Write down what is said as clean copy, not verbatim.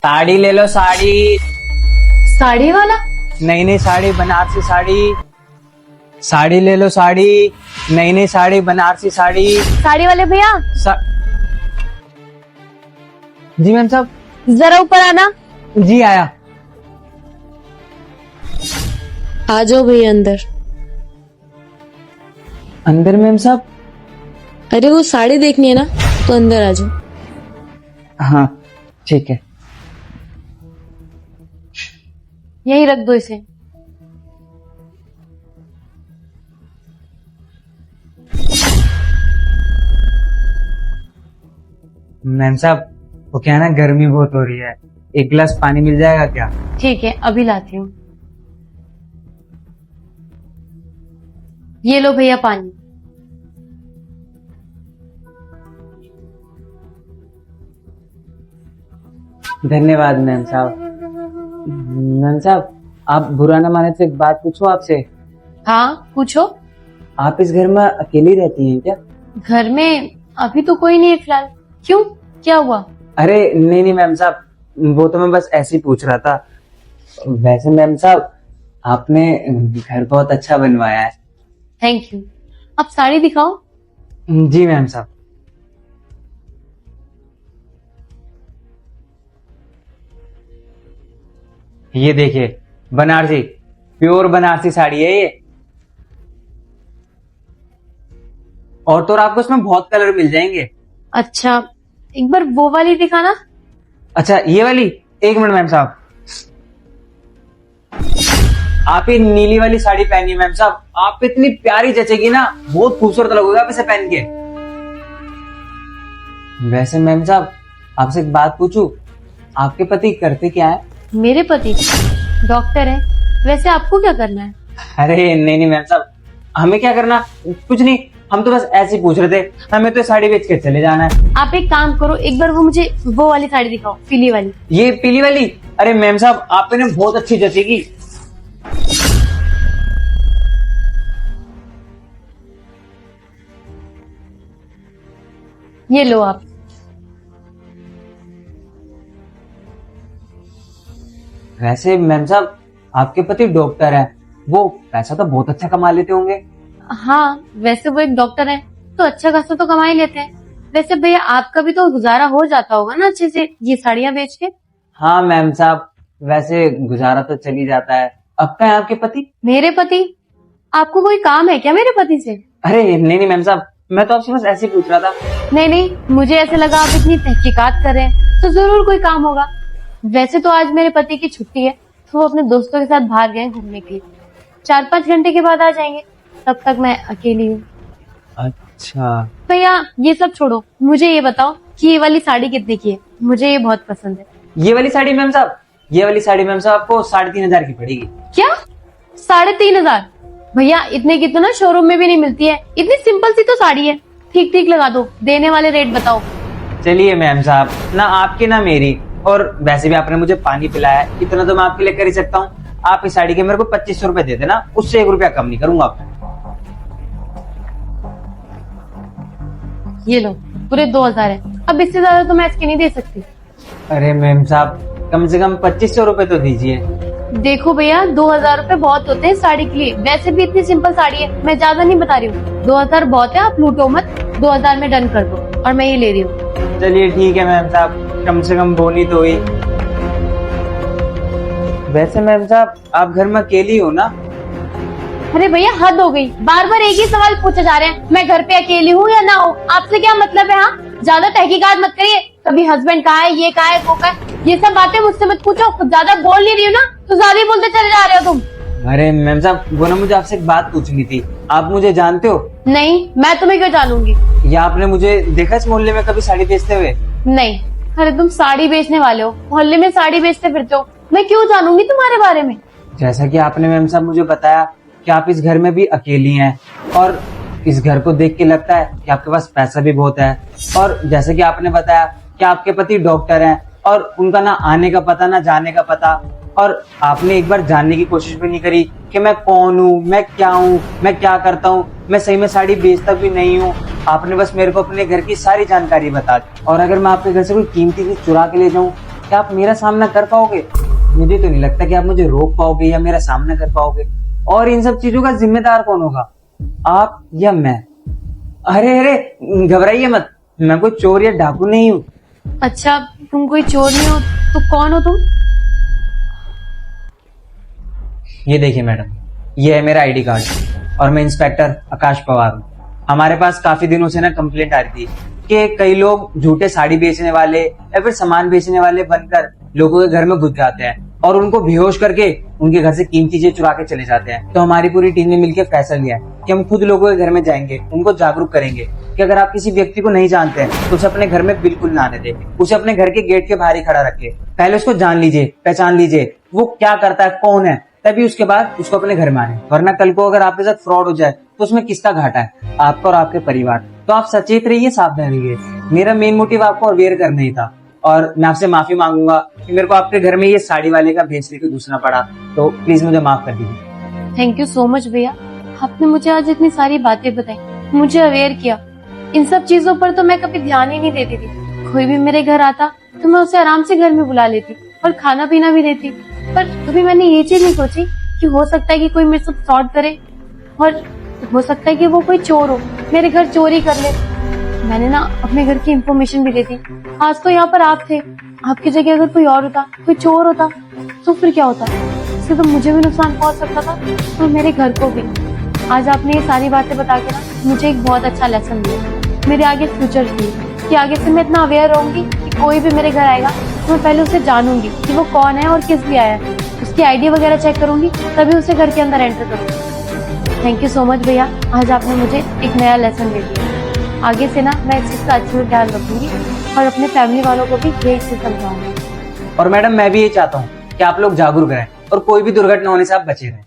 साड़ी ले लो साड़ी। साड़ी वाला? नई नई साड़ी बनारसी साड़ी। साड़ी ले लो साड़ी। नई नई साड़ी बनारसी साड़ी। साड़ी वाले भैया सा... जी मैम साहब। जरा ऊपर आना। जी आया। आ जाओ भैया अंदर। अंदर मैम साहब? अरे वो साड़ी देखनी है ना, तो अंदर आ जाओ। हाँ ठीक है। यही रख दो इसे। मैम साहब वो क्या है ना, गर्मी बहुत हो रही है, एक गिलास पानी मिल जाएगा क्या? ठीक है, अभी लाती हूँ। ये लो भैया पानी। धन्यवाद मैम साहब। मैम साहब आप बुरा ना माने तो एक बात पूछो आपसे। हाँ पूछो। आप इस घर में अकेली रहती हैं क्या? घर में अभी तो कोई नहीं है फिलहाल। क्यों, क्या हुआ? अरे नहीं नहीं मैम साहब, वो तो मैं बस ऐसे ही पूछ रहा था। वैसे मैम साहब आपने घर बहुत अच्छा बनवाया है। Thank you. अब साड़ी दिखाओ। जी मैम साहब। ये देखिए बनारसी, प्योर बनारसी साड़ी है ये। और तो और आपको इसमें बहुत कलर मिल जाएंगे। अच्छा, एक बार वो वाली दिखाना। अच्छा ये वाली, एक मिनट मैम साहब। आप ये नीली वाली साड़ी पहनिए मैम साहब, आप पे इतनी प्यारी जचेगी ना, बहुत खूबसूरत लगोगे आप इसे पहन के। वैसे मैम साहब आपसे एक बात पूछूं, आपके पति करते क्या है? मेरे पति डॉक्टर है। वैसे आपको क्या करना है? अरे नहीं नहीं मैम साहब, हमें क्या करना, कुछ नहीं, हम तो बस ऐसे ही पूछ रहे थे, हमें तो साड़ी बेच के चले जाना है। आप एक काम करो, एक बार वो मुझे वो वाली साड़ी दिखाओ, पीली वाली। ये पीली वाली? अरे मैम साहब आप पे ना बहुत अच्छी जचेगी। ये लो आप। वैसे मैम साहब आपके पति डॉक्टर है, वो पैसा तो बहुत अच्छा कमा लेते होंगे। हाँ वैसे वो एक डॉक्टर है तो अच्छा खासा तो कमा ही लेते हैं। वैसे भैया आपका भी तो गुजारा हो जाता होगा ना अच्छे से ये साड़ियाँ बेच के? हाँ मैम साहब वैसे गुजारा तो चल ही जाता है। अब क्या है आपके पति? मेरे पति? आपको कोई काम है क्या मेरे पति से? अरे नहीं नहीं मैम साहब, मैं तो आपसे बस ऐसे ही पूछ रहा था। नहीं नहीं, मुझे ऐसे लगा आप इतनी तहकीकात कर रहे हैं तो जरूर कोई काम होगा। वैसे तो आज मेरे पति की छुट्टी है, तो वो अपने दोस्तों के साथ बाहर गए घूमने के लिए। 4-5 घंटे के बाद आ जाएंगे, तब तक मैं अकेली हूँ। अच्छा भैया ये सब छोड़ो, मुझे ये बताओ कि ये वाली साड़ी कितने की है? मुझे ये बहुत पसंद है। ये वाली साड़ी मैम साहब, ये वाली साड़ी मैम साहब आपको 3,500 की पड़ेगी। क्या 3,500? भैया इतने की तो ना शोरूम में भी नहीं मिलती है। इतनी सिंपल सी तो साड़ी है, ठीक ठीक लगा दो, देने वाले रेट बताओ। चलिए मैम साहब, ना आपकी ना मेरी, और वैसे भी आपने मुझे पानी पिलाया है, इतना तो मैं आपके लिए कर ही सकता हूँ। आप इस साड़ी के मेरे को 2500 रुपए दे देना, उससे 1 रुपया कम नहीं करूंगा आपको। ये लो, पूरे 2,000 है। अब इससे ज्यादा तो मैं इसके नहीं दे सकती। अरे मैम साहब कम से कम 2500 रुपए तो दीजिए। देखो भैया 2,000 रुपए बहुत होते हैं साड़ी के लिए। वैसे भी इतनी सिंपल साड़ी है, मैं ज्यादा नहीं बता रही हूँ। 2,000 बहुत है, आप लूटो मत। 2,000 में डन कर दो और मैं ये ले रही हूँ। चलिए ठीक है मैम साहब, कम से कम बोनी तो हुई। वैसे मैम साहब आप घर में अकेली हो ना? अरे भैया हद हो गई, बार बार एक ही सवाल पूछे जा रहे हैं, मैं घर पे अकेली हूँ या ना हो। आपसे क्या मतलब है? हाँ ज्यादा तहकीकात मत करिए। कभी हस्बैंड कहाँ है, ये कहाँ है, वो कहाँ है, ये सब बातें मुझसे मत पूछो। खुद ज्यादा बोल नहीं रही हो ना, तो ज्यादा ही बोलते चले जा रहे हो तुम। अरे मैम साहब वो ना मुझे आपसे एक बात पूछनी थी, आप मुझे जानते हो? नहीं, मैं तुम्हें क्यों जानूंगी? या आपने मुझे देखा इस मोहल्ले में कभी साड़ी बेचते हुए? नहीं। अरे तुम साड़ी बेचने वाले हो, मोहल्ले में साड़ी बेचते फिरते हो, मैं क्यों जानूंगी तुम्हारे बारे में? जैसा कि आपने मैम साहब मुझे बताया कि आप इस घर में भी अकेली हैं, और इस घर को देख के लगता है कि आपके पास पैसा भी बहुत है, और जैसे कि आपने बताया कि आपके पति डॉक्टर हैं और उनका ना आने का पता ना जाने का पता, और आपने एक बार जानने की कोशिश भी नहीं करी कि मैं कौन हूँ, मैं क्या करता हूँ, मैं सही में साड़ी बेचता भी नहीं हूँ। आपने बस मेरे को अपने घर की सारी जानकारी बता दी, और अगर मैं आपके घर से कोई कीमती चीज चुरा के ले जाऊँ क्या आप मेरा सामना कर पाओगे? मुझे तो नहीं लगता कि आप मुझे रोक पाओगे या मेरा सामना कर पाओगे। और इन सब चीजों का जिम्मेदार कौन होगा, आप या मैं? अरे अरे घबराइए मत, मैं कोई चोर या डाकू नहीं हूँ। अच्छा, तुम कोई चोर नहीं हो तो कौन हो तुम? ये देखिए मैडम, ये है मेरा आईडी कार्ड और मैं इंस्पेक्टर आकाश पवार हूँ। हमारे पास काफी दिनों से ना कंप्लेंट आ रही थी कि कई लोग झूठे साड़ी बेचने वाले या फिर सामान बेचने वाले बनकर लोगों के घर में घुस जाते हैं और उनको बेहोश करके उनके घर से कीमती चीजें चुरा के चले जाते हैं। तो हमारी पूरी टीम ने मिलकर फैसला लिया है कि हम खुद लोगों के घर में जाएंगे, उनको जागरूक करेंगे कि अगर आप किसी व्यक्ति को नहीं जानते हैं तो उसे अपने घर में बिल्कुल ना आने दें, उसे अपने घर के गेट के बाहर ही खड़ा रखें। पहले उसको जान लीजिए, पहचान लीजिए वो क्या करता है, कौन है, तभी उसके बाद उसको अपने घर में आने। वरना कल को अगर आपके साथ फ्रॉड हो जाए तो उसमें किसका घाटा है, आपका और आपके परिवार। तो आप सचेत रहिए, सावधान रहिए। मेरा मेन मोटिव आपको अवेयर करना ही था और मैं आपसे माफी मांगूंगा कि मेरे को आपके घर में ये साड़ी वाले का भेज लेके घुसना पड़ा, तो प्लीज मुझे माफ कर दीजिए। थैंक यू सो मच भैया, आपने मुझे आज इतनी सारी बातें बताई, मुझे अवेयर किया। इन सब चीजों पर तो मैं कभी ध्यान ही नहीं देती थी। कोई भी मेरे घर आता तो मैं उसे आराम से घर में बुला लेती और खाना पीना भी देती, पर कभी मैंने ये चीज नहीं सोची कि हो सकता है कि कोई मेरे साथ फ्रॉड करे और हो सकता है कि वो कोई चोर हो, मेरे घर चोरी कर ले। मैंने ना अपने घर की इंफॉर्मेशन भी दी थी। आज तो यहाँ पर आप थे, आपकी जगह अगर कोई और होता, कोई चोर होता तो फिर क्या होता? इससे तो मुझे भी नुकसान पहुंच सकता था और मेरे घर को भी। आज आपने ये सारी बातें बता के ना मुझे एक बहुत अच्छा लेसन दिया मेरे आगे फ्यूचर के लिए, कि आगे से मैं इतना अवेयर रहूंगी कि कोई भी मेरे घर आएगा तो मैं पहले उसे जानूंगी कि वो कौन है और किस लिए आया है, उसकी आईडी वगैरह चेक करूंगी, तभी उसे घर के अंदर एंटर करूंगी। थैंक यू सो मच भैया, आज आपने मुझे एक नया लेसन दे दिया। आगे से ना मैं इस चीज का अच्छे से ध्यान रखूंगी और अपने फैमिली वालों को भी यही चीज समझाऊंगी। और मैडम मैं भी ये चाहता हूँ कि आप लोग जागरूक रहें और कोई भी दुर्घटना होने से आप बचे रहें।